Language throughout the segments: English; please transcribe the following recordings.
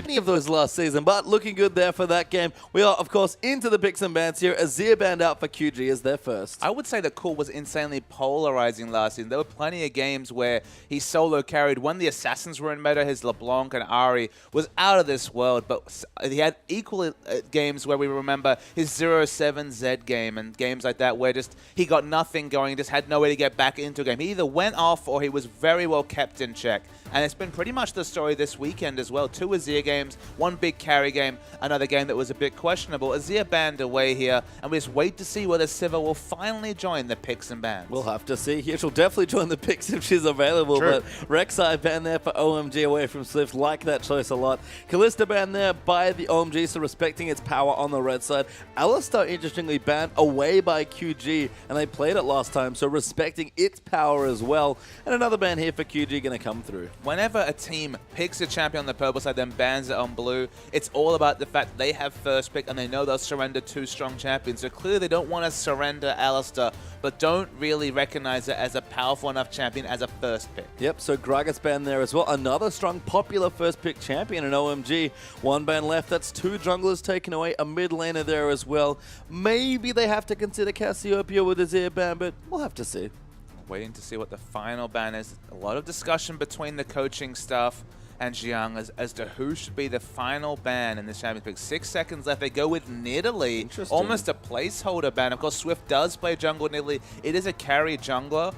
any of those last season, but looking good there for that game. We are, of course, into the picks and bans here. Azir banned out for QG as their first. I would say that Cool was insanely polarizing last season. There were plenty of games where he solo carried. When the Assassins were in meta, his LeBlanc and Ahri was out of this world, but he had equal games where we remember his 0-7 Z game and games like that where just he got nothing going, just had no way to get back into a game. He either went off or he was very well kept in check. And it's been pretty much the story this weekend as well. 2 Azir games, 1 big carry game, another game that was a bit questionable. Azir banned away here, and we just wait to see whether Siva will finally join the picks and bans. We'll have to see here. She'll definitely join the picks if she's available. True. But Rek'Sai banned there for OMG away from Swift. Like that choice a lot. Kalista banned there by the OMG, so respecting its power on the red side. Alistar, interestingly, banned away by QG, and they played it last time, so respecting its power as well. And another ban here for QG going to come through. Whenever a team picks a champion on the purple side, then bans it on blue, it's all about the fact they have first pick and they know they'll surrender 2 strong champions. So clearly they don't want to surrender Alistar, but don't really recognize it as a powerful enough champion as a first pick. Yep, so Gragas banned there as well. Another strong, popular first pick champion in OMG. 1 ban left. That's 2 junglers taken away. A mid laner there as well. Maybe they have to consider Cassiopeia with Azir ban, but we'll have to see. Waiting to see what the final ban is. A lot of discussion between the coaching staff and Qiao as to who should be the final ban in this Champions Pick. 6 seconds left. They go with Nidalee. Almost a placeholder ban. Of course, Swift does play jungle Nidalee. It is a carry jungler,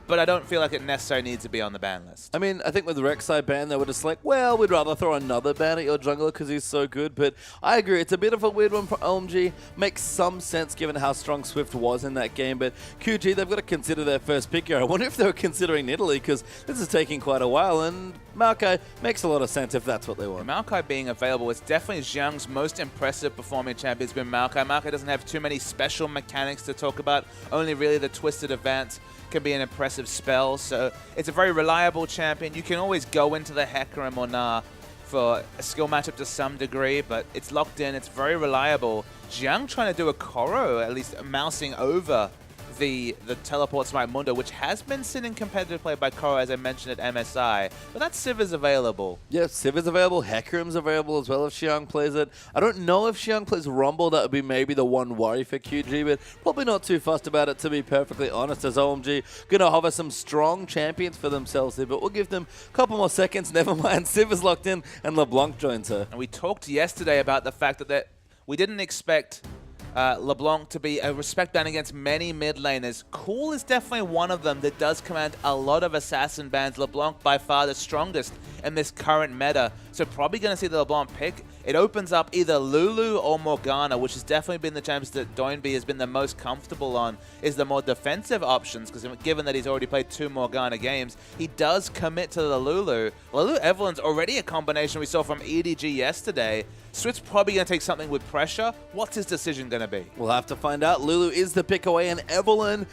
but I don't feel like it necessarily needs to be on the ban list. I mean, I think with the Rek'Sai ban, they were just like, well, we'd rather throw another ban at your jungler because he's so good. But I agree, it's a bit of a weird one for OMG. Makes some sense given how strong Swift was in that game. But QG, they've got to consider their first pick here. I wonder if they were considering Nidalee because this is taking quite a while. And Maokai makes a lot of sense if that's what they want. Maokai being available is definitely Xiang's most impressive performing champion. It's been Maokai. Maokai doesn't have too many special mechanics to talk about. Only really the Twisted Advance can be an impressive spell. So it's a very reliable champion. You can always go into the Hecarim or Gnar for a skill matchup to some degree, but it's locked in. It's very reliable. Xiang trying to do a Koro, at least mousing over the teleport Smite Mundo, which has been seen in competitive play by Koro, as I mentioned at MSI. But that Civ is available. Yeah, Civ is available. Hecarim's available as well if Qiao plays it. I don't know if Qiao plays Rumble. That would be maybe the one worry for QG, but probably not too fussed about it, to be perfectly honest, as OMG going to hover some strong champions for themselves here, but we'll give them a couple more seconds. Never mind. Civ is locked in, and LeBlanc joins her. And we talked yesterday about the fact that we didn't expect LeBlanc to be a respect ban against many mid laners. Cool is definitely one of them that does command a lot of assassin bans. LeBlanc by far the strongest in this current meta. So probably going to see the LeBlanc pick. It opens up either Lulu or Morgana, which has definitely been the champs that Doinby has been the most comfortable on, is the more defensive options, because given that he's already played 2 Morgana games, he does commit to the Lulu. Lulu Evelyn's already a combination we saw from EDG yesterday. Swift's probably going to take something with pressure. What's his decision going to be? We'll have to find out. Lulu is the pick away, and Evelyn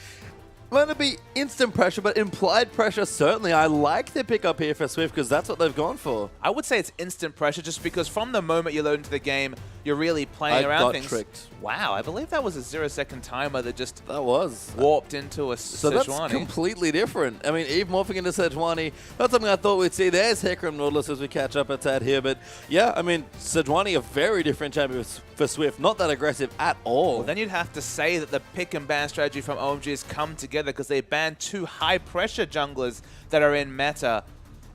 going to be instant pressure, but implied pressure, certainly. I like the pick up here for Swift because that's what they've gone for. I would say it's instant pressure just because from the moment you load into the game, you're really playing around things. Tricked. Wow, I believe that was a 0-second timer that just warped into a So Sejuani. That's completely different. I mean, Eve morphing into Sejuani, not something I thought we'd see. There's Hecarim Nautilus as we catch up a tad here. But yeah, I mean, Sejuani, a very different champion for Swift. Not that aggressive at all. Well, then you'd have to say that the pick and ban strategy from OMG has come together because they banned 2 high-pressure junglers that are in meta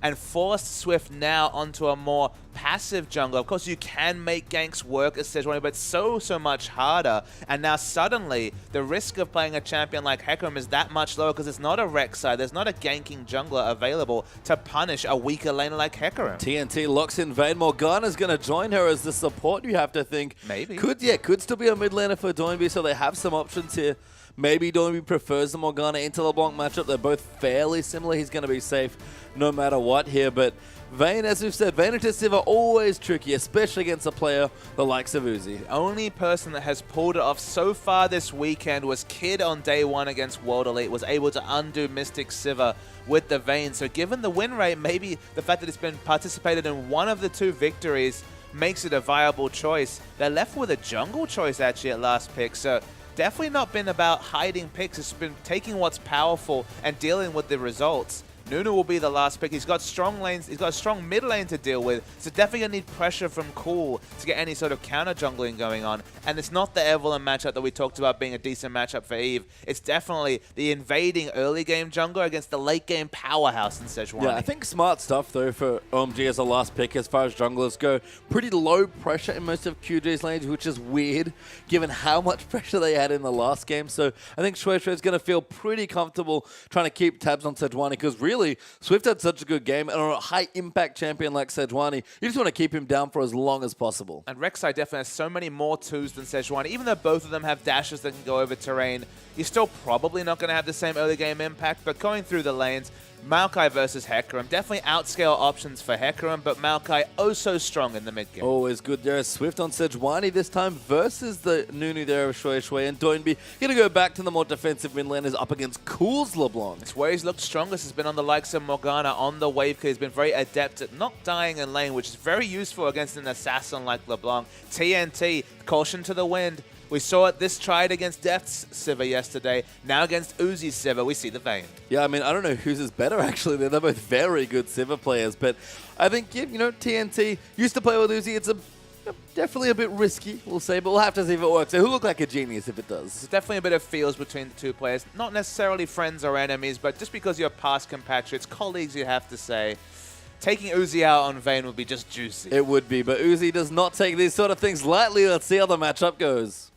and forced Swift now onto a more passive jungler. Of course, you can make ganks work as Sejuani, but it's so much harder. And now suddenly, the risk of playing a champion like Hecarim is that much lower because it's not a Rek'Sai. There's not a ganking jungler available to punish a weaker laner like Hecarim. TNT locks in Vayne. Morgana's going to join her as the support, you have to think. Maybe. Could still be a mid laner for Doinby, so they have some options here. Maybe Doinby prefers the Morgana into LeBlanc matchup. They're both fairly similar. He's going to be safe no matter what here. But Vayne, as we've said, Vayne into Civ are always tricky, especially against a player the likes of Uzi. The only person that has pulled it off so far this weekend was Kid on day 1 against World Elite, was able to undo Mystic Sivir with the Vayne. So given the win rate, maybe the fact that it's been participated in one of the 2 victories makes it a viable choice. They're left with a jungle choice actually at last pick. So definitely not been about hiding picks. It's been taking what's powerful and dealing with the results. Nunu will be the last pick. He's got strong lanes. He's got a strong mid lane to deal with. So definitely going to need pressure from Cool to get any sort of counter jungling going on. And it's not the Evelynn matchup that we talked about being a decent matchup for Eve. It's definitely the invading early game jungler against the late game powerhouse in Sejuani. Yeah, I think smart stuff, though, for OMG as a last pick as far as junglers go. Pretty low pressure in most of QG's lanes, which is weird, given how much pressure they had in the last game. So I think Shui is going to feel pretty comfortable trying to keep tabs on Sejuani, because really, Swift had such a good game, and on a high-impact champion like Sejuani, you just want to keep him down for as long as possible. And Rek'Sai definitely has so many more twos than Sejuani. Even though both of them have dashes that can go over terrain, you're still probably not going to have the same early game impact, but going through the lanes, Maokai versus Hecarim. Definitely outscale options for Hecarim, but Maokai oh so strong in the mid game. Always good there. Swift on Sejuani this time versus the Nunu there of Shui and Doinby. Going to go back to the more defensive mid laners up against Cool's LeBlanc. It's where he's looked strongest. Has been on the likes of Morgana on the wave, because he's been very adept at not dying in lane, which is very useful against an assassin like LeBlanc. TNT, caution to the wind. We saw it this tried against Death's Sivir yesterday. Now against Uzi's Sivir, we see the Vayne. Yeah, I mean, I don't know whose is better, actually. They're both very good Sivir players. But I think, yeah, you know, TNT used to play with Uzi. It's definitely a bit risky, we'll say, but we'll have to see if it works. So he'll look like a genius if it does. There's definitely a bit of feels between the two players. Not necessarily friends or enemies, but just because you're past compatriots, colleagues, you have to say. Taking Uzi out on Vayne would be just juicy. It would be, but Uzi does not take these sort of things lightly. Let's see how the matchup goes.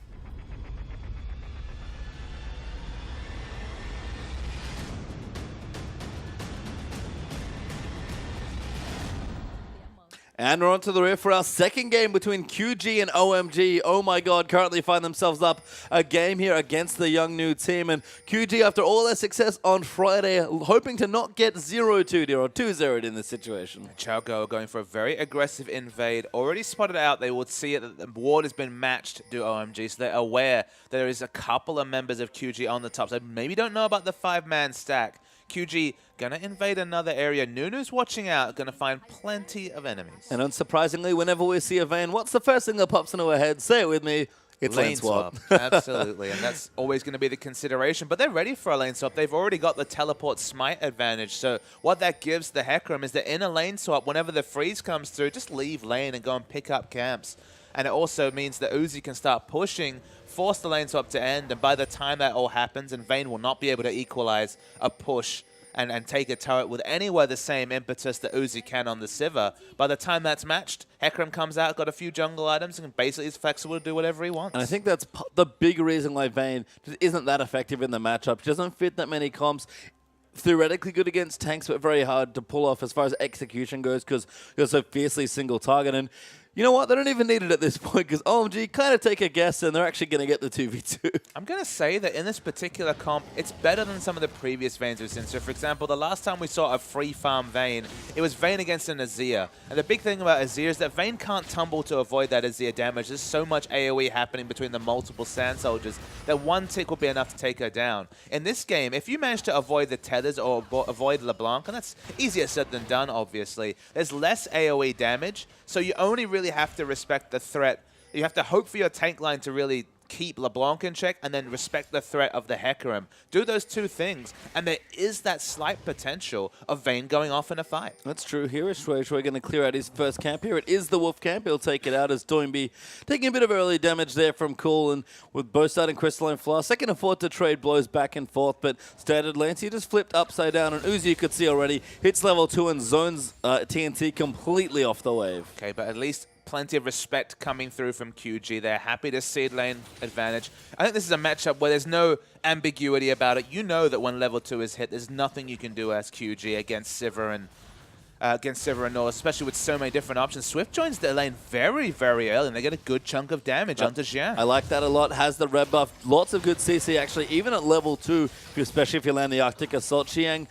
And we're on to the rear for our second game between QG and OMG. Oh my god, currently find themselves up a game here against the young new team. And QG, after all their success on Friday, hoping to not get 0-2'd or 2-0'd in this situation. Qiao going for a very aggressive invade. Already spotted out, they would see it that the ward has been matched to OMG, so they're aware that there is a couple of members of QG on the top. So maybe don't know about the 5-man stack. QG gonna invade another area. Nunu's watching out, gonna find plenty of enemies. And unsurprisingly, whenever we see a Vayne, what's the first thing that pops into our head? Say it with me. It's lane swap. Absolutely, and that's always going to be the consideration. But they're ready for a lane swap. They've already got the teleport smite advantage. So what that gives the Hecarim is that in a lane swap, whenever the freeze comes through, just leave lane and go and pick up camps. And it also means that Uzi can start pushing, force the lane swap to end, and by the time that all happens, and Vayne will not be able to equalize a push and take a turret with anywhere the same impetus that Uzi can on the Sivir. By the time that's matched, Hecarim comes out, got a few jungle items, and basically is flexible to do whatever he wants. And I think that's the big reason why Vayne just isn't that effective in the matchup. She doesn't fit that many comps. Theoretically good against tanks, but very hard to pull off as far as execution goes, because you're so fiercely single target. And you know what? They don't even need it at this point, because OMG kind of take a guess and they're actually going to get the 2v2. I'm going to say that in this particular comp, it's better than some of the previous Vaynes we've seen. So, for example, the last time we saw a free farm Vayne, it was Vayne against an Azir. And the big thing about Azir is that Vayne can't tumble to avoid that Azir damage. There's so much AoE happening between the multiple Sand Soldiers that one tick will be enough to take her down. In this game, if you manage to avoid the tethers or avoid LeBlanc, and that's easier said than done, obviously, there's less AoE damage, so you only really have to respect the threat. You have to hope for your tank line to really keep LeBlanc in check and then respect the threat of the Hecarim. Do those two things, and there is that slight potential of Vayne going off in a fight. That's true. Here is Shui going to clear out his first camp here. It is the Wolf camp. He'll take it out as Doinby taking a bit of early damage there from Cool, and with both starting Crystalline Flask. They can afford to trade blows back and forth, but standard lanes, he just flipped upside down, and Uzi, you could see already, hits level 2 and zones TNT completely off the wave. Okay, but at least plenty of respect coming through from QG. They're happy to seed lane advantage. I think this is a matchup where there's no ambiguity about it. You know that when level 2 is hit, there's nothing you can do as QG against Sivir and North, especially with so many different options. Swift joins their lane very, very early, and they get a good chunk of damage onto Qiao. I like that a lot. Has the red buff. Lots of good CC, actually, even at level 2, especially if you land the Arctic Assault. Qiang,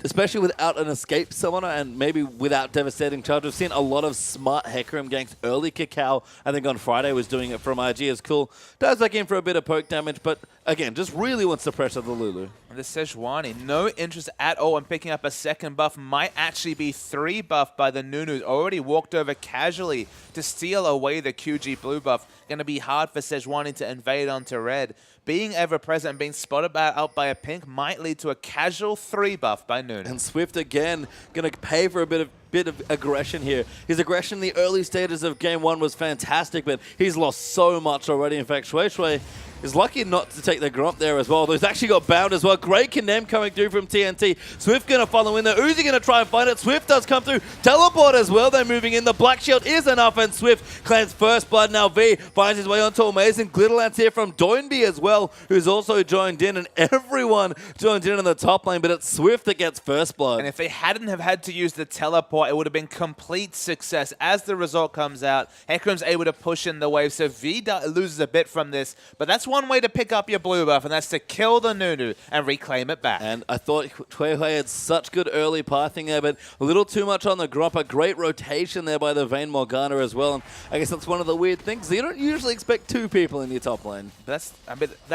especially without an escape summoner and maybe without devastating charge. We've seen a lot of smart Hecarim ganks early. Qiao, I think on Friday, was doing it from IG as Cool. Dives back in for a bit of poke damage, but again, just really wants to pressure the Lulu. The Sejuani, no interest at all in picking up a second buff. Might actually be 3 buff by the Nunu. Already walked over casually to steal away the QG blue buff. Going to be hard for Sejuani to invade onto red. Being ever-present and being spotted out by a pink might lead to a casual 3 buff by Nunu. And Swift again going to pay for a bit of aggression here. His aggression in the early stages of Game 1 was fantastic, but he's lost so much already. In fact, Shui Shui is lucky not to take the Grump there as well. He's actually got bound as well. Great condemn coming through from TNT. Swift going to follow in there. Uzi going to try and find it. Swift does come through. Teleport as well. They're moving in. The Black Shield is enough, and Swift claims first blood. Now V finds his way onto Amazing. Glitterlance here from Doinby as well, who's also joined in, and everyone joins in the top lane, but it's Swift that gets first blood. And if they hadn't have had to use the teleport, it would have been complete success. As the result comes out, Hecarim's able to push in the wave, so V loses a bit from this, but that's one way to pick up your blue buff, and that's to kill the Nunu and reclaim it back. And I thought Hui had such good early pathing there, but a little too much on the Grump. A great rotation there by the Vayne Morgana as well. And I guess that's one of the weird things. You don't usually expect 2 people in your top lane. That's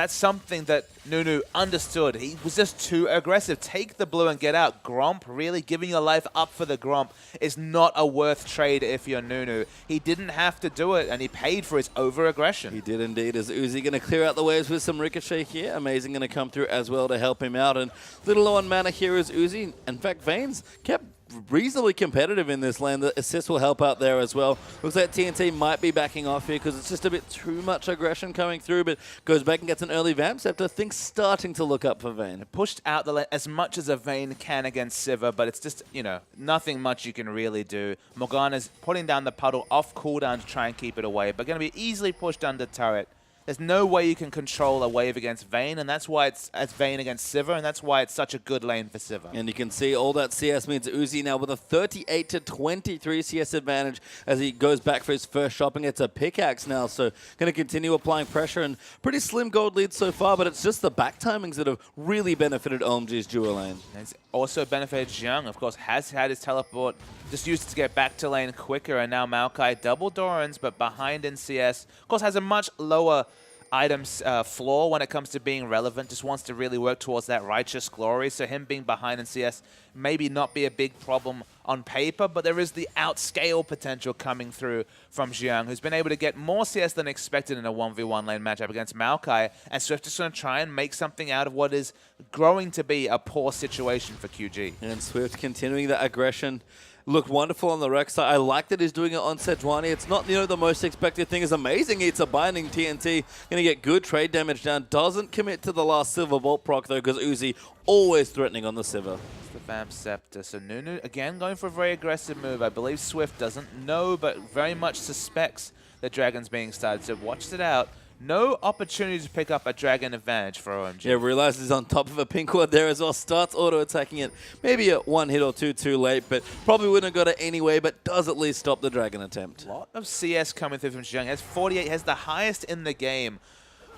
something that Nunu understood. He was just too aggressive. Take the blue and get out. Grump, really giving your life up for the Grump is not a worth trade if you're Nunu. He didn't have to do it, and he paid for his over-aggression. He did indeed. Is Uzi going to clear out the waves with some Ricochet here? Amazing going to come through as well to help him out. And little low on mana here is Uzi. In fact, Vayne's kept reasonably competitive in this lane. The assist will help out there as well. Looks like TNT might be backing off here because it's just a bit too much aggression coming through, but goes back and gets an early Vamp Scepter. Things starting to look up for Vayne. Pushed out the lane as much as a Vayne can against Sivir, but it's just, nothing much you can really do. Morgana's putting down the puddle off cooldown to try and keep it away, but going to be easily pushed under turret. There's no way you can control a wave against Vayne, and that's why it's Vayne against Sivir, and that's why it's such a good lane for Sivir. And you can see all that CS means Uzi now with a 38-23 CS advantage as he goes back for his first shot and gets a pickaxe now. So going to continue applying pressure, and pretty slim gold lead so far, but it's just the back timings that have really benefited OMG's duo lane. And it's also benefited Qiao, of course, has had his teleport, just used it to get back to lane quicker, and now Maokai double Dorans, but behind in CS. Of course, has a much lower items floor when it comes to being relevant, just wants to really work towards that righteous glory, so him being behind in CS maybe not be a big problem on paper, but there is the outscale potential coming through from Qiao, who's been able to get more CS than expected in a 1v1 lane matchup against Maokai, and Swift is going to try and make something out of what is growing to be a poor situation for QG. And Swift continuing that aggression. Looked wonderful on the Rex side. I like that he's doing it on Sejuani. It's not, the most expected thing. It's amazing. It's a binding TNT. Going to get good trade damage down. Doesn't commit to the last Silver Bolt proc, though, because Uzi always threatening on the Sivir. It's the Vamp Scepter. So Nunu, again, going for a very aggressive move. I believe Swift doesn't know, but very much suspects that Dragon's being started. So watched it out. No opportunity to pick up a Dragon advantage for OMG. Yeah, realizes he's on top of a pink ward there as well. Starts auto-attacking it. Maybe a 1 hit or 2 too late, but probably wouldn't have got it anyway, but does at least stop the Dragon attempt. A lot of CS coming through from Qiao. Has 48, has the highest in the game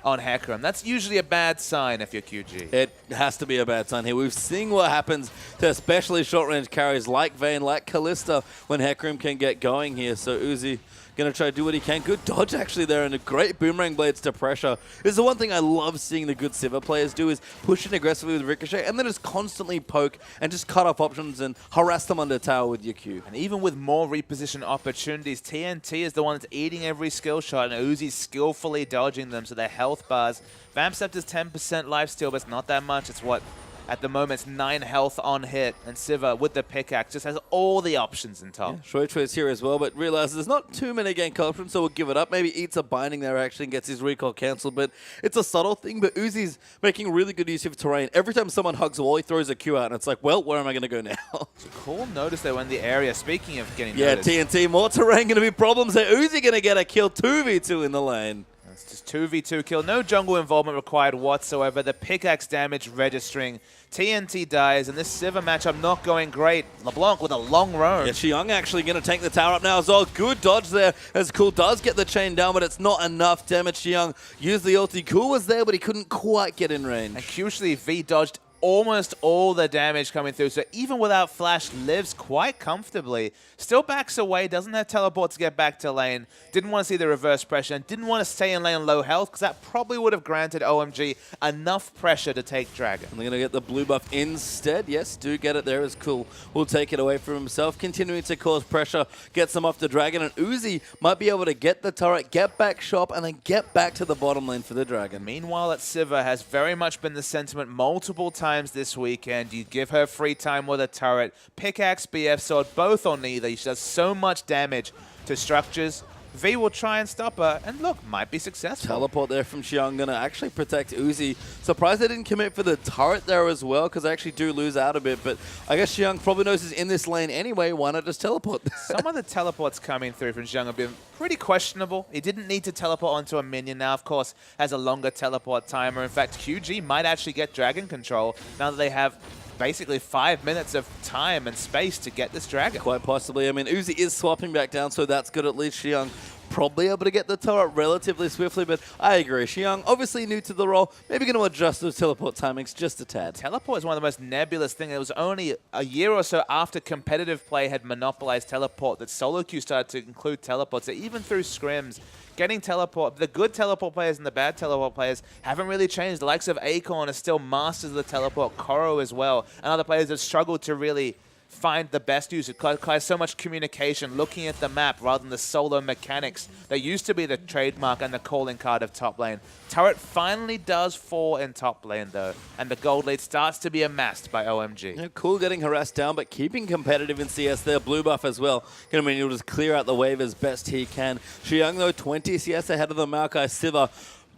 on Hecarim. That's usually a bad sign if you're QG. It has to be a bad sign here. We've seen what happens to especially short-range carries like Vayne, like Kalista, when Hecarim can get going here. So Uzi going to try to do what he can. Good dodge actually there, and a great boomerang blades to pressure. This is the one thing I love seeing the good Sivir players do, is push in aggressively with Ricochet and then just constantly poke and just cut off options and harass them under tower with your Q. And even with more reposition opportunities, TNT is the one that's eating every skill shot, and Uzi's skillfully dodging them, so their health bars. Vamp Scepter's 10% lifesteal, but it's not that much. It's what? At the moment, it's 9 health on hit, and Sivir with the pickaxe just has all the options in top. Yeah, Shui is here as well, but realizes there's not too many gank options, so we'll give it up. Maybe eats a binding there actually and gets his recall cancelled, but it's a subtle thing. But Uzi's making really good use of terrain. Every time someone hugs a wall, he throws a Q out, and it's like, well, where am I going to go now? It's a cool notice there when the area, speaking of getting noticed. TNT, more terrain going to be problems there. Uzi going to get a kill, 2v2 in the lane. It's just 2v2 kill. No jungle involvement required whatsoever. The pickaxe damage registering. TNT dies, and this Sivir matchup not going great. LeBlanc with a long roam. Yeah, Qiao actually going to take the tower up now as well. Good dodge there as Cool does get the chain down, but it's not enough damage. Qiao used the ulti. Cool was there, but he couldn't quite get in range. And crucially, V dodged almost all the damage coming through. So even without flash, lives quite comfortably. Still backs away, doesn't have teleport to get back to lane. Didn't want to see the reverse pressure and didn't want to stay in lane low health because that probably would have granted OMG enough pressure to take Dragon. And they're going to get the blue buff instead. Yes, do get it there is cool. Will take it away from himself, continuing to cause pressure, gets them off the Dragon, and Uzi might be able to get the turret, get back shop, and then get back to the bottom lane for the Dragon. Meanwhile, at Sivir has very much been the sentiment multiple times this weekend. You give her free time with a turret, pickaxe, BF sword, both on either. She does so much damage to structures. V will try and stop her, and look, might be successful. Teleport there from Qiao, gonna actually protect Uzi. Surprised they didn't commit for the turret there as well, because they actually do lose out a bit, but I guess Qiao probably knows he's in this lane anyway. Why not just teleport? Some of the teleports coming through from Qiao have been pretty questionable. He didn't need to teleport onto a minion. Now, of course, has a longer teleport timer. In fact, QG might actually get Dragon control now that they have basically 5 minutes of time and space to get this Dragon. Quite possibly. I mean, Uzi is swapping back down, so that's good. At least Qiao probably able to get the turret relatively swiftly, but I agree. Qiao, obviously new to the role, maybe going to adjust those teleport timings just a tad. Teleport is one of the most nebulous things. It was only a year or so after competitive play had monopolized teleport that solo queue started to include teleports. So even through scrims, getting teleport, the good teleport players and the bad teleport players haven't really changed. The likes of Acorn are still masters of the teleport, Koro as well, and other players have struggled to really find the best use. It requires so much communication, looking at the map rather than the solo mechanics that used to be the trademark and the calling card of top lane. Turret finally does fall in top lane though, and the gold lead starts to be amassed by OMG. Yeah, cool getting harassed down, but keeping competitive in CS there. Blue buff as well. Gonna mean he'll just clear out the wave as best he can. Qiao though, 20 CS ahead of the Maokai. Sivir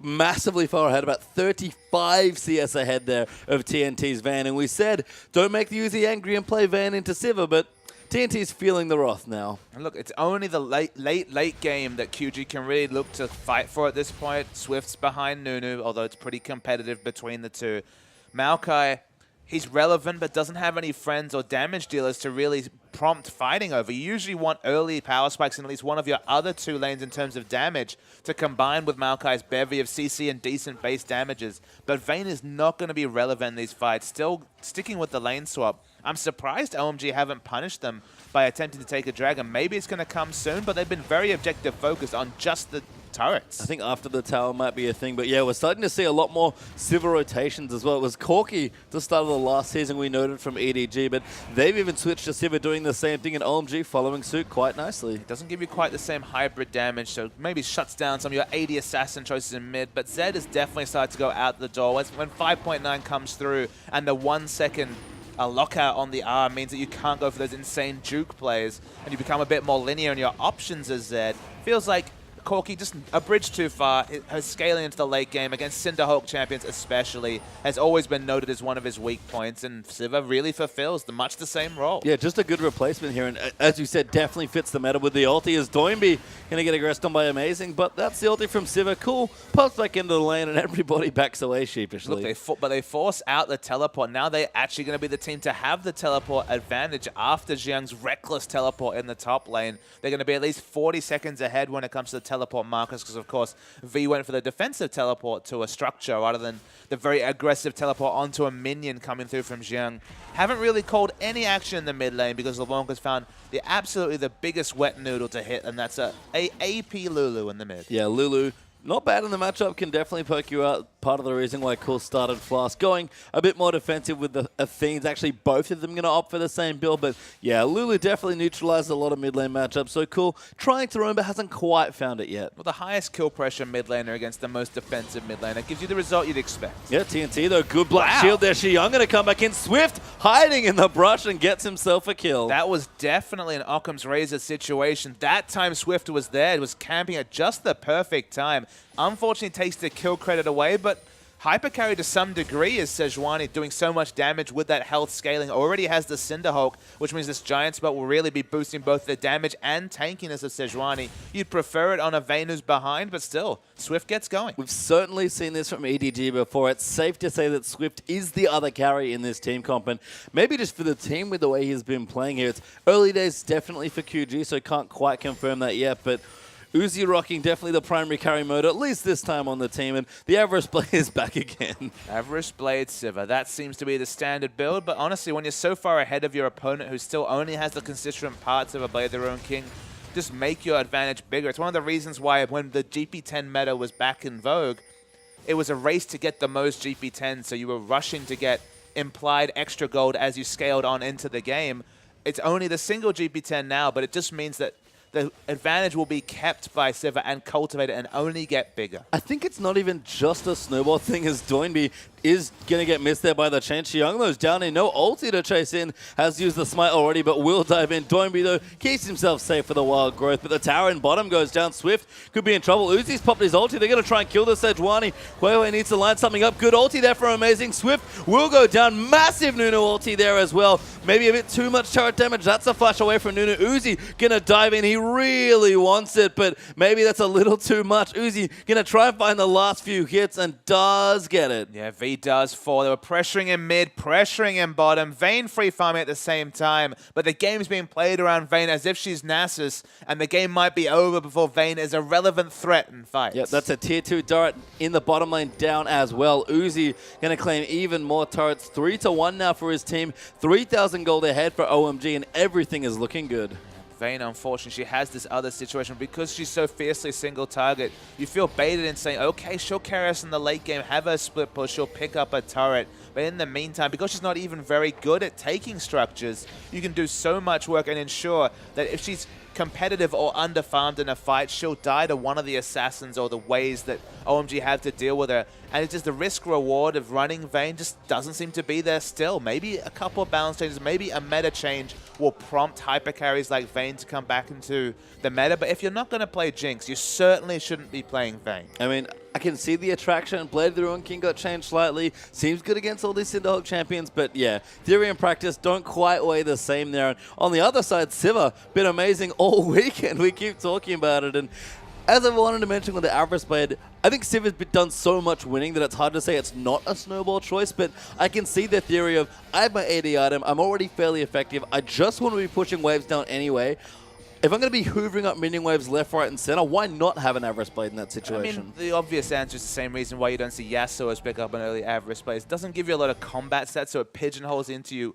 massively far ahead, about 35 CS ahead there of TNT's Van. And we said, don't make the Uzi angry and play Van into Sivir, but TNT's feeling the wrath now. And look, it's only the late game that QG can really look to fight for at this point. Swift's behind Nunu, although it's pretty competitive between the two. Maokai, he's relevant, but doesn't have any friends or damage dealers to really prompt fighting over. You usually want early power spikes in at least one of your other two lanes in terms of damage to combine with Maokai's bevy of CC and decent base damages. But Vayne is not going to be relevant in these fights, still sticking with the lane swap. I'm surprised OMG haven't punished them by attempting to take a Dragon. Maybe it's going to come soon, but they've been very objective focused on just the turrets. I think after the tower might be a thing, but yeah, we're starting to see a lot more Sivir rotations as well. It was Corki at the start of the last season we noted from EDG, but they've even switched to Sivir doing the same thing, and OMG following suit quite nicely. It doesn't give you quite the same hybrid damage, so maybe shuts down some of your AD assassin choices in mid, but Zed has definitely started to go out the door. When 5.9 comes through and the 1 second lockout on the R means that you can't go for those insane juke plays, and you become a bit more linear in your options as Zed. Feels like Corki just a bridge too far. Her scaling into the late game against Cinderhulk champions especially has always been noted as one of his weak points, and Sivir really fulfills much the same role. Yeah, just a good replacement here, and as you said, definitely fits the meta with the ulti as Doinby going to get aggressed on by Amazing, but that's the ulti from Sivir. Cool, pops back into the lane and everybody backs away sheepishly. Look, but they force out the teleport. Now they're actually going to be the team to have the teleport advantage after Xiang's reckless teleport in the top lane. They're going to be at least 40 seconds ahead when it comes to the teleport markers, because of course V went for the defensive teleport to a structure rather than the very aggressive teleport onto a minion coming through from Xiang. Haven't really called any action in the mid lane because LeBlanc has found absolutely the biggest wet noodle to hit, and that's a AP Lulu in the mid. Yeah, Lulu, not bad in the matchup, can definitely poke you out. Part of the reason why Cool started Flask going a bit more defensive with the Athenes. Actually, both of them going to opt for the same build, but yeah, Lulu definitely neutralized a lot of mid lane matchups. So Cool trying to roam, but hasn't quite found it yet. Well, the highest kill pressure mid laner against the most defensive mid laner gives you the result you'd expect. Yeah, TNT though, good black shield there. Qiao going to come back in. Swift hiding in the brush and gets himself a kill. That was definitely an Occam's Razor situation. That time Swift was there. It was camping at just the perfect time. Unfortunately, takes the kill credit away, but hypercarry to some degree is Sejuani doing so much damage with that health scaling. Already has the Cinderhulk, which means this giant spot will really be boosting both the damage and tankiness of Sejuani. You'd prefer it on a Vayne who's behind, but still, Swift gets going. We've certainly seen this from EDG before. It's safe to say that Swift is the other carry in this team comp, and maybe just for the team with the way he's been playing here. It's early days definitely for QG, so can't quite confirm that yet, but Uzi rocking definitely the primary carry mode, at least this time on the team, and the Avarice Blade is back again. Avarice Blade Sivir, that seems to be the standard build, but honestly, when you're so far ahead of your opponent who still only has the constituent parts of a Blade the Ruined King, just make your advantage bigger. It's one of the reasons why when the GP10 meta was back in vogue, it was a race to get the most GP10, so you were rushing to get implied extra gold as you scaled on into the game. It's only the single GP10 now, but it just means that the advantage will be kept by Sivir and cultivated and only get bigger. I think it's not even just a snowball thing, as Doinby is going to get missed there by the chain. Qiao down in, no ulti to chase in, has used the smite already, but will dive in. Doinby, though, keeps himself safe for the wild growth, but the tower in bottom goes down. Swift could be in trouble. Uzi's popped his ulti. They're going to try and kill the Sejuani. Huawei needs to line something up. Good ulti there for Amazing. Swift will go down. Massive Nunu ulti there as well. Maybe a bit too much turret damage. That's a flash away from Nunu. Uzi going to dive in. He really wants it, but maybe that's a little too much. Uzi going to try and find the last few hits and does get it. Yeah, V does fall. They were pressuring in mid, pressuring in bottom. Vayne free farming at the same time, but the game's being played around Vayne as if she's Nasus, and the game might be over before Vayne is a relevant threat in fights. Yep, that's a tier 2 turret in the bottom lane down as well. Uzi going to claim even more turrets. 3-1 now for his team. 3,000 gold ahead for OMG, and everything is looking good. Vayne, unfortunately, she has this other situation. Because she's so fiercely single target, you feel baited in saying, okay, she'll carry us in the late game, have her split push, she'll pick up a turret. But in the meantime, because she's not even very good at taking structures, you can do so much work and ensure that if she's competitive or underfarmed in a fight, she'll die to one of the assassins or the ways that OMG have to deal with her. And it's just the risk-reward of running Vayne just doesn't seem to be there still. Maybe a couple of balance changes, maybe a meta change will prompt hyper carries like Vayne to come back into the meta. But if you're not going to play Jinx, you certainly shouldn't be playing Vayne. I mean, I can see the attraction. Blade of the Ruined King got changed slightly. Seems good against all these Cinderhawk champions, but yeah, theory and practice don't quite weigh the same there. And on the other side, Sivir, been amazing all weekend. We keep talking about it. And as I wanted to mention with the Avarice Blade, I think Siv's done so much winning that it's hard to say it's not a snowball choice, but I can see the theory of, I have my AD item, I'm already fairly effective, I just want to be pushing waves down anyway. If I'm going to be hoovering up minion waves left, right, and center, why not have an Avarice Blade in that situation? I mean, the obvious answer is the same reason why you don't see Yasuo's pick up an early Avarice Blade. It doesn't give you a lot of combat sets, so it pigeonholes into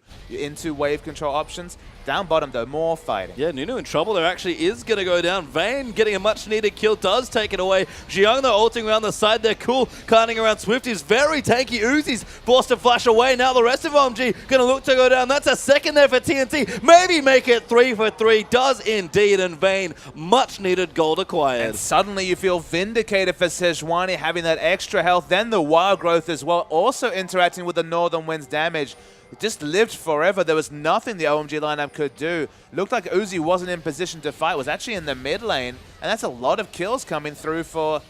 wave control options. Down bottom, though, more fighting. Yeah, Nunu in trouble. There actually is going to go down. Vayne getting a much-needed kill does take it away. Qiao, though, ulting around the side there. Cool. Carting around Swift is very tanky. Uzi's forced to flash away. Now the rest of OMG going to look to go down. That's a second there for TNT. Maybe make it 3 for 3. Does indeed. And Vayne, much-needed gold acquired. And suddenly you feel vindicated for Sejuani having that extra health. Then the wild growth as well, also interacting with the Northern Wind's damage. It just lived forever. There was nothing the OMG lineup could do. Looked like Uzi wasn't in position to fight, was actually in the mid lane, and that's a lot of kills coming through for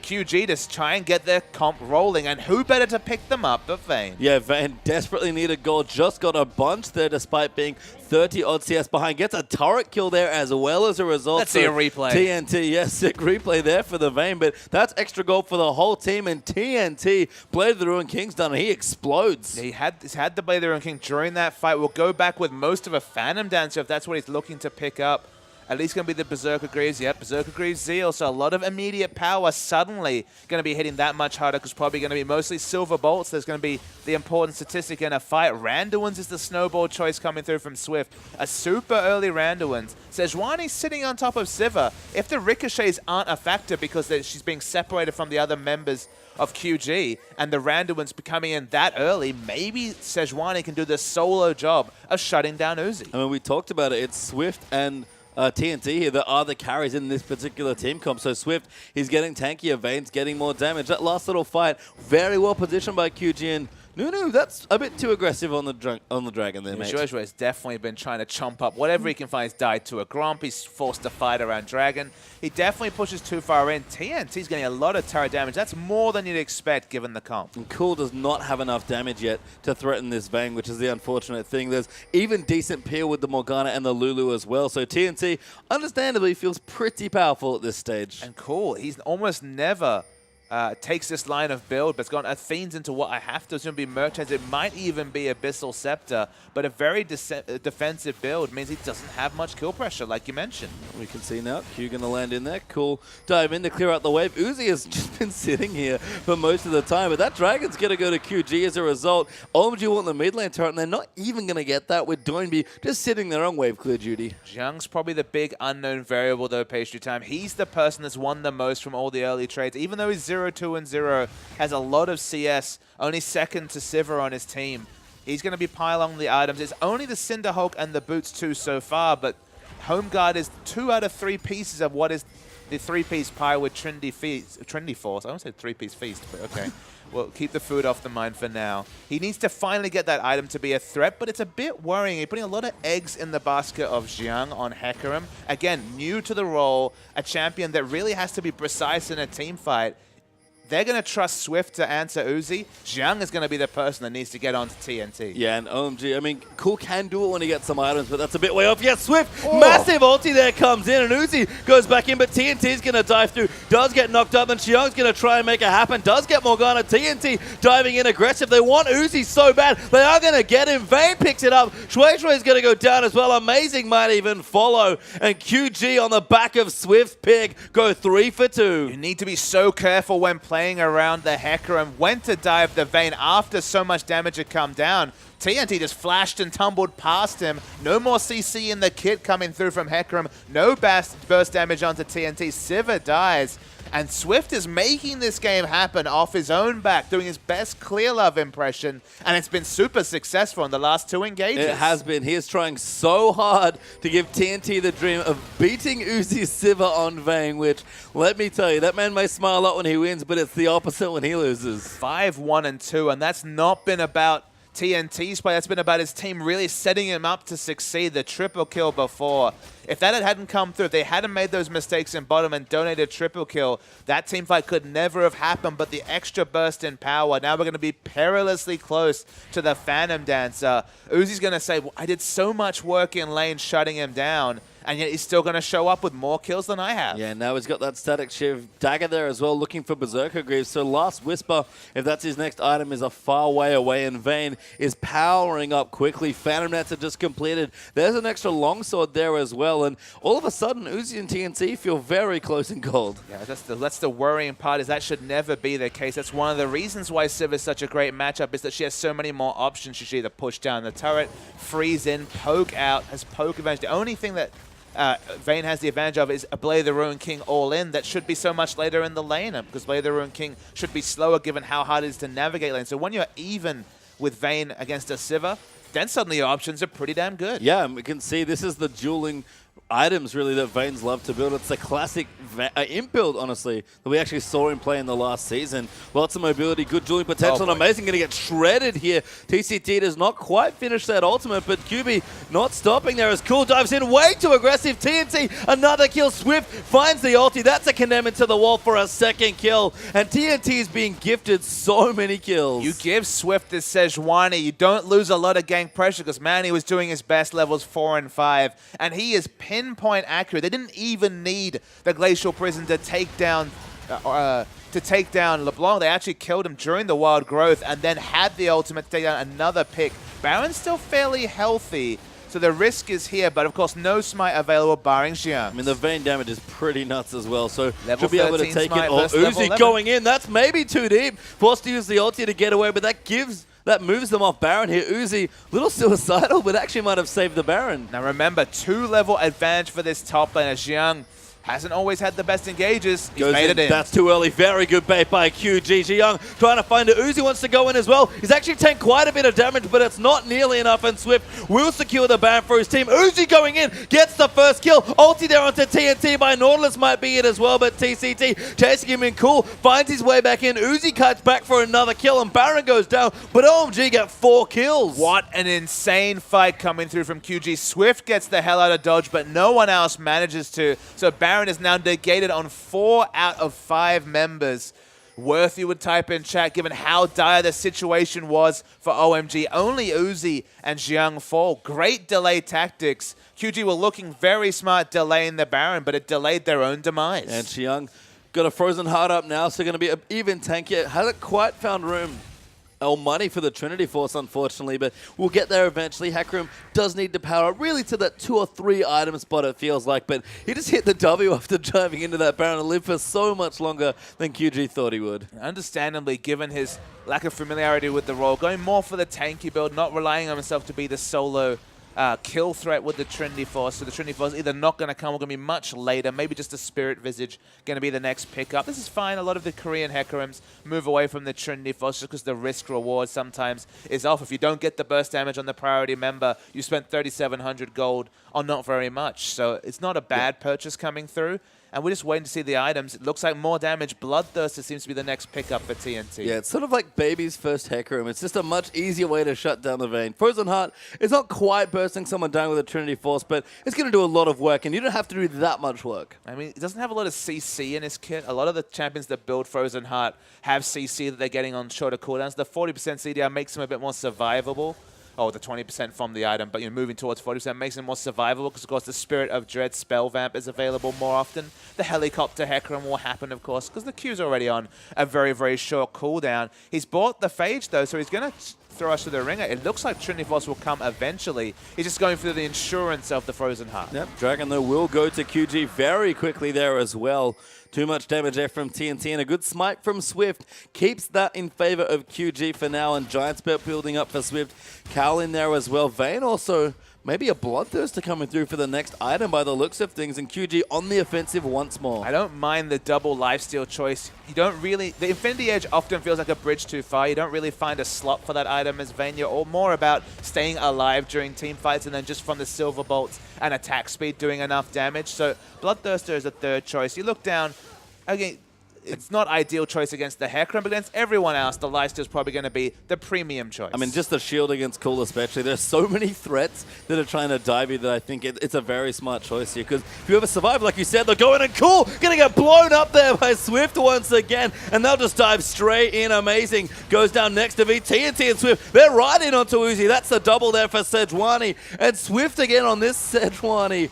QG to try and get their comp rolling, and who better to pick them up but Vayne? Yeah, Vayne desperately needed gold, just got a bunch there despite being 30-odd CS behind. Gets a turret kill there as well as a result. Let's see a replay. TNT, yes, sick replay there for the Vayne, but that's extra gold for the whole team, and TNT, Blade of the Ruined King's done it. He explodes. He's had the Blade of the Ruined King during that fight. We'll go back with most of a Phantom Dancer if that's what he's looking to pick up. At least going to be the Berserker Greaves. Yep, Berserker Greaves Zeal. So a lot of immediate power suddenly going to be hitting that much harder because probably going to be mostly Silver Bolts. There's going to be the important statistic in a fight. Randuin's is the snowball choice coming through from Swift. A super early Randuin's. Sejuani's sitting on top of Sivir. If the ricochets aren't a factor because she's being separated from the other members of QG and the Randuin's becoming in that early, maybe Sejuani can do the solo job of shutting down Uzi. I mean, we talked about it. It's Swift and TNT here that are the carries in this particular team comp. So Swift, he's getting tankier, Vayne's getting more damage. That last little fight, very well positioned by QG, and Nunu, that's a bit too aggressive on the dragon there, mate. Joshua has definitely been trying to chomp up whatever he can find. He's died to a Gromp. He's forced to fight around Dragon. He definitely pushes too far in. TNT's getting a lot of turret damage. That's more than you'd expect given the comp. And Cool does not have enough damage yet to threaten this Vayne, which is the unfortunate thing. There's even decent peel with the Morgana and the Lulu as well. So TNT, understandably, feels pretty powerful at this stage. And Cool, he's almost never takes this line of build, but it's gone Athene's into what I have to assume be Merchants. It might even be Abyssal Scepter, but a very defensive build means he doesn't have much kill pressure, like you mentioned. We can see now, Q going to land in there. Cool. Dive in to clear out the wave. Uzi has just been sitting here for most of the time, but that Dragon's going to go to QG as a result. OMG want the mid lane turret, and they're not even going to get that with Doinby just sitting there on wave clear duty. Jiang's probably the big unknown variable, though, pastry time. He's the person that's won the most from all the early trades. Even though he's 0-2-0, has a lot of CS, only second to Sivir on his team. He's going to be piling the items. It's only the Cinderhulk and the Boots 2 so far, but Home Guard is 2 out of 3 pieces of what is the 3-piece pie with Trendy Force. I almost said 3-piece feast, but okay. Well, keep the food off the mind for now. He needs to finally get that item to be a threat, but it's a bit worrying. He's putting a lot of eggs in the basket of Qiao on Hecarim. Again, new to the role, a champion that really has to be precise in a team fight. They're going to trust Swift to answer Uzi. Qiao is going to be the person that needs to get onto TNT. Yeah, and OMG, I mean, Cool can do it when he gets some items, but that's a bit way off. Yeah, Swift, massive ulti there comes in, and Uzi goes back in, but TNT's going to dive through. Does get knocked up, and Qiao's going to try and make it happen. Does get Morgana. TNT diving in aggressive. They want Uzi so bad. They are going to get him. Vayne picks it up. Shui Shui's going to go down as well. Amazing might even follow. And QG on the back of Swift's pick go 3 for 2. You need to be so careful when playing around the Hecarim. Went to dive the Vayne after so much damage had come down. TNT just flashed and tumbled past him. No more CC in the kit coming through from Hecarim. No burst damage onto TNT. Sivir dies. And Swift is making this game happen off his own back, doing his best Clear Love impression, and it's been super successful in the last 2 engages. It has been. He is trying so hard to give TNT the dream of beating Uzi Sivir on Vayne, which, let me tell you, that man may smile a lot when he wins, but it's the opposite when he loses. 5-1-2, and that's not been about TNT's play. That's been about his team really setting him up to succeed. The triple kill before. If that hadn't come through, if they hadn't made those mistakes in bottom and donated triple kill, that team fight could never have happened. But the extra burst in power, now we're going to be perilously close to the Phantom Dancer. Uzi's going to say, well, I did so much work in lane shutting him down, and yet he's still going to show up with more kills than I have. Yeah, now he's got that Static Shiv dagger there as well, looking for Berserker Greaves. So Last Whisper, if that's his next item, is a far way away, and Vayne is powering up quickly. Phantom Dancer just completed. There's an extra longsword there as well, and all of a sudden, Uzi and TNT feel very close in gold. Yeah, that's the worrying part, is that should never be the case. That's one of the reasons why Civ is such a great matchup, is that she has so many more options. She should either push down the turret, freeze in, poke out, has poke advantage. The only thing that Vayne has the advantage of is a Blade of the Ruined King all in. That should be so much later in the lane, because Blade of the Ruined King should be slower given how hard it is to navigate lane. So when you're even with Vayne against a Sivir, then suddenly your options are pretty damn good. Yeah, and we can see this is the dueling items really that Vayne's love to build. It's the classic imp build, honestly, that we actually saw him play in the last season. Lots of mobility, good dueling potential, and amazing. Going to get shredded here. TCT does not quite finish that ultimate, but QB not stopping there as Cool dives in. Way too aggressive. TNT, another kill. Swift finds the ulti. That's a condemn into the wall for a second kill, and TNT is being gifted so many kills. You give Swift this Sejuani, you don't lose a lot of gang pressure, because man, he was doing his best levels 4 and 5, and he is pinpoint accurate. They didn't even need the Glacial Prison to take down LeBlanc. They actually killed him during the Wild Growth and then had the ultimate to take down another pick. Baron's still fairly healthy, so the risk is here, but of course no smite available barring Qiao. I mean, the Vayne damage is pretty nuts as well, so level should be able to take it. Oh, Uzi going in. That's maybe too deep. Forced to use the ulti to get away, but that moves them off Baron here. Uzi, little suicidal, but actually might have saved the Baron. Now remember, 2-level advantage for this top lane, as Qiao hasn't always had the best engages. He's made it in. That's too early. Very good bait by QG. Qiao trying to find it. Uzi wants to go in as well. He's actually taken quite a bit of damage, but it's not nearly enough, and Swift will secure the ban for his team. Uzi going in, gets the first kill. Ulti there onto TNT by Nautilus might be it as well, but TCT chasing him in Cool, finds his way back in. Uzi cuts back for another kill, and Baron goes down, but OMG get 4 kills. What an insane fight coming through from QG. Swift gets the hell out of dodge, but no one else manages to. So Baron is now negated on 4 out of 5 members. Worthy would type in chat, given how dire the situation was for OMG. Only Uzi and Qiao fall. Great delay tactics. QG were looking very smart delaying the Baron, but it delayed their own demise. And Qiao Got a Frozen Heart up now, so going to be even tankier. Hasn't quite found room or money for the Trinity Force, unfortunately, but we'll get there eventually. Hecarim does need to power up really to that 2 or 3 item spot, it feels like, but he just hit the W after driving into that Baron and lived for so much longer than QG thought he would. Understandably, given his lack of familiarity with the role, going more for the tanky build, not relying on himself to be the solo kill threat with the Trinity Force. So the Trinity Force either not going to come or going to be much later. Maybe just a Spirit Visage going to be the next pickup. This is fine. A lot of the Korean Hecarims move away from the Trinity Force just because the risk reward sometimes is off. If you don't get the burst damage on the priority member, you spent 3,700 gold on not very much. So it's not a bad purchase coming through. And we're just waiting to see the items. It looks like more damage. Bloodthirster seems to be the next pickup for TNT. Yeah, it's sort of like Baby's first Hecarim. It's just a much easier way to shut down the Vayne. Frozen Heart is not quite bursting someone down with a Trinity Force, but it's going to do a lot of work, and you don't have to do that much work. I mean, it doesn't have a lot of CC in his kit. A lot of the champions that build Frozen Heart have CC that they're getting on shorter cooldowns. The 40% CDR makes them a bit more survivable. Oh, the 20% from the item, but you're moving towards 40% makes it more survivable because, of course, the Spirit of Dread Spell Vamp is available more often. The Helicopter Hecarim will happen, of course, because the Q's already on a very, very short cooldown. He's bought the Phage, though, so he's going to throw us to the ringer. It looks like Trinity Force will come eventually. He's just going through the insurance of the Frozen Heart. Yep, Dragon, though, will go to QG very quickly there as well. Too much damage there from TNT, and a good smite from Swift keeps that in favor of QG for now, and Giant Spurt building up for Swift. Cal in there as well. Vayne also maybe a Bloodthirster coming through for the next item by the looks of things, and QG on the offensive once more. I don't mind the double lifesteal choice. You don't really... The Infinity Edge often feels like a bridge too far. You don't really find a slot for that item as Vayne. You're all more about staying alive during team fights and then just from the Silver Bolts and attack speed doing enough damage. So Bloodthirster is a third choice. You look down... Again, it's not ideal choice against the Hecarim, but against everyone else, the lifesteal is probably going to be the premium choice. I mean, just the shield against Cool especially. There's so many threats that are trying to dive you that I think it's a very smart choice here. Because if you ever survive, like you said, they'll go in and Cool going to get blown up there by Swift once again. And they'll just dive straight in. Amazing. Goes down next to TNT and Swift. They're right in onto Uzi. That's the double there for Sejuani. And Swift again on this Sejuani.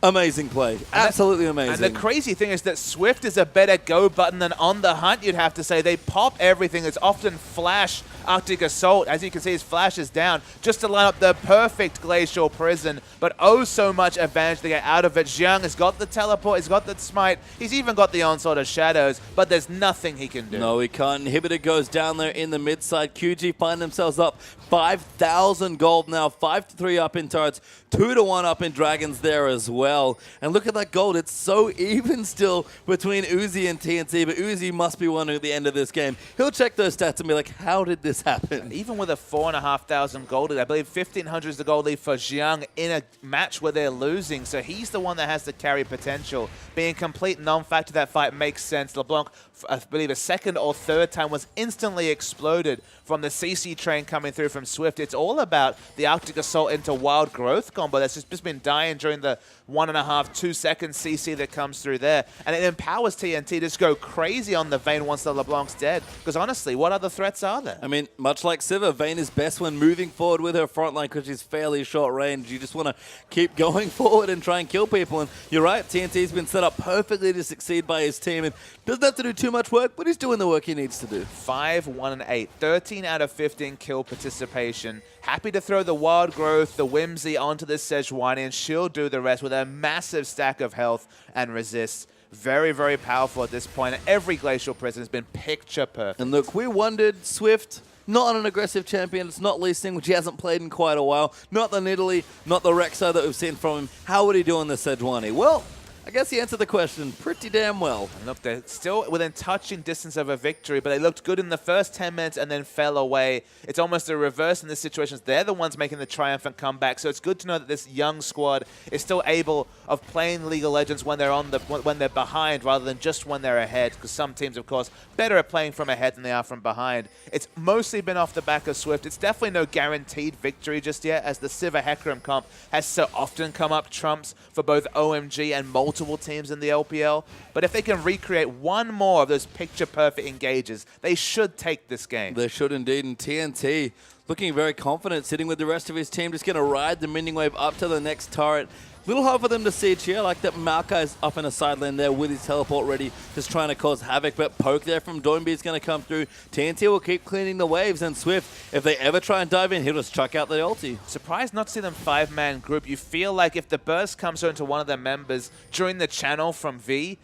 Amazing play. Absolutely amazing. And the crazy thing is that Swift is a better go button than On the Hunt, you'd have to say. They pop everything. It's often Flash, Arctic Assault. As you can see, his Flash is down just to line up the perfect Glacial Prison, but oh so much advantage to get out of it. Xiang has got the teleport, he's got the smite, he's even got the Onslaught of Shadows, but there's nothing he can do. No, he can't. Inhibitor goes down there in the mid side. QG find themselves up 5,000 gold now, 5-3 up in turrets, 2-1 up in dragons there as well. And look at that gold. It's so even still between Uzi and TNT, but Uzi must be wondering at the end of this game. He'll check those stats and be like, how did this happen? Even with a 4,500 gold lead, I believe 1,500 is the gold lead for Xiang in a match where they're losing. So he's the one that has the carry potential. Being complete non-factor that fight makes sense. LeBlanc, I believe a second or third time, was instantly exploded from the CC train coming through from Swift. It's all about the Arctic Assault into Wild Growth combo that's just been dying during the 1.5-2 second CC that comes through there. And it empowers TNT to just go crazy on the Vayne once the LeBlanc's dead. Because honestly, what other threats are there? I mean, much like Sivir, Vayne is best when moving forward with her frontline because she's fairly short range. You just want to keep going forward and try and kill people. And you're right, TNT's been set up perfectly to succeed by his team. And doesn't have to do too much work, but he's doing the work he needs to do. 5, 1, and 8. 13 out of 15 kill participation. Happy to throw the Wild Growth, the Whimsy onto this Sejuani, and she'll do the rest with a massive stack of health and resist. Very, very powerful at this point. And every Glacial Prison has been picture perfect. And look, we wondered, Swift, not an aggressive champion. It's not Lee Sin, which he hasn't played in quite a while. Not the Nidalee, not the Rek'Sai that we've seen from him. How would he do on the Sejuani? Well, I guess he answered the question pretty damn well. And look, they're still within touching distance of a victory, but they looked good in the first 10 minutes and then fell away. It's almost a reverse in this situation. They're the ones making the triumphant comeback, so it's good to know that this young squad is still able of playing League of Legends when they're when they're behind rather than just when they're ahead, because some teams, of course, better at playing from ahead than they are from behind. It's mostly been off the back of Swift. It's definitely no guaranteed victory just yet, as the Sivir Hecarim comp has so often come up trumps for both OMG and multiple teams in the LPL. But if they can recreate one more of those picture-perfect engages, they should take this game. They should indeed. And TNT looking very confident, sitting with the rest of his team, just going to ride the minion wave up to the next turret. little hard for them to see Qiao. Like that Maokai's up in a side lane there with his teleport ready, just trying to cause havoc. But poke there from Doinby is going to come through. TNT will keep cleaning the waves, and Swift, if they ever try and dive in, he'll just chuck out the ulti. Surprised not to see them 5-man group. You feel like if the burst comes into one of their members during the channel from V,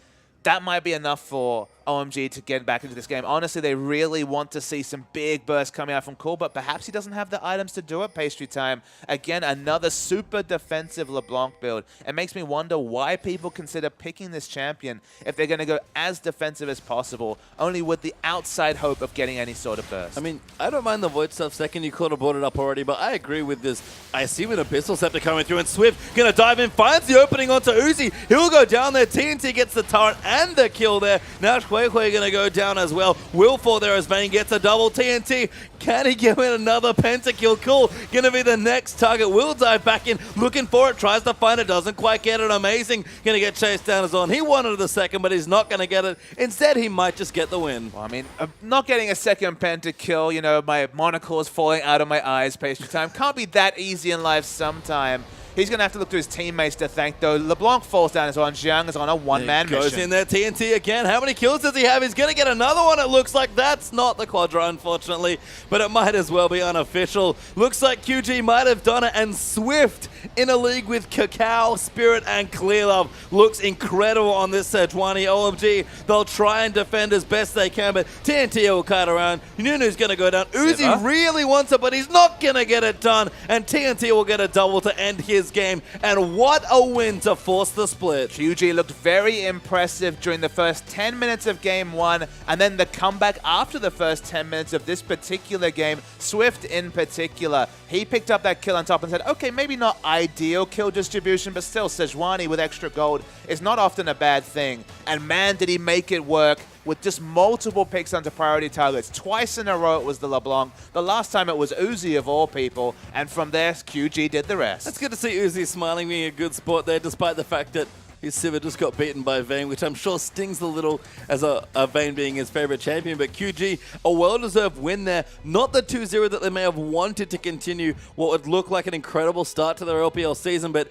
that might be enough for OMG to get back into this game. Honestly, they really want to see some big bursts coming out from Cool, but perhaps he doesn't have the items to do it. Pastry time. Again, another super defensive LeBlanc build. It makes me wonder why people consider picking this champion if they're going to go as defensive as possible, only with the outside hope of getting any sort of burst. I mean, I don't mind the Void stuff. Second, you could have brought it up already, but I agree with this. I see an Abyssal Scepter coming through, and Swift going to dive in, finds the opening onto Uzi. He'll go down there. TNT gets the turret and the kill there. Now Hui going to go down as well. Will fall there as Vayne gets a double. TNT, can he give it another pentakill? Cool. Going to be the next target. Will dive back in, looking for it, tries to find it, doesn't quite get it. Amazing. Going to get chased down as well. He wanted the second, but he's not going to get it. Instead, he might just get the win. Well, I mean, not getting a second pentakill, you know, my monocle is falling out of my eyes. Pastry time can't be that easy in life sometime. He's going to have to look to his teammates to thank, though. LeBlanc falls down as well, and Xiang is on a one-man mission. Goes in there, TNT again. How many kills does he have? He's going to get another one, it looks like. That's not the Quadra, unfortunately, but it might as well be unofficial. Looks like QG might have done it, and Swift in a league with Qiao, Spirit, and Clearlove looks incredible on this Sejuani. OMG, they'll try and defend as best they can, but TNT will cut around. Nunu's going to go down. Uzi really wants it, but he's not going to get it done, and TNT will get a double to end his game. And what a win to force the split. QG looked very impressive during the first 10 minutes of game 1, and then the comeback after the first 10 minutes of this particular game. Swift in particular, he picked up that kill on top and said, okay, maybe not ideal kill distribution, but still Sejuani with extra gold is not often a bad thing. And man, did he make it work with just multiple picks onto priority targets. Twice in a row it was the LeBlanc. The last time it was Uzi of all people. And from there, QG did the rest. It's good to see Uzi smiling, being a good sport there, despite the fact that his Sivir just got beaten by Vayne, which I'm sure stings a little as a Vayne being his favorite champion. But QG, a well-deserved win there. Not the 2-0 that they may have wanted to continue what would look like an incredible start to their LPL season, but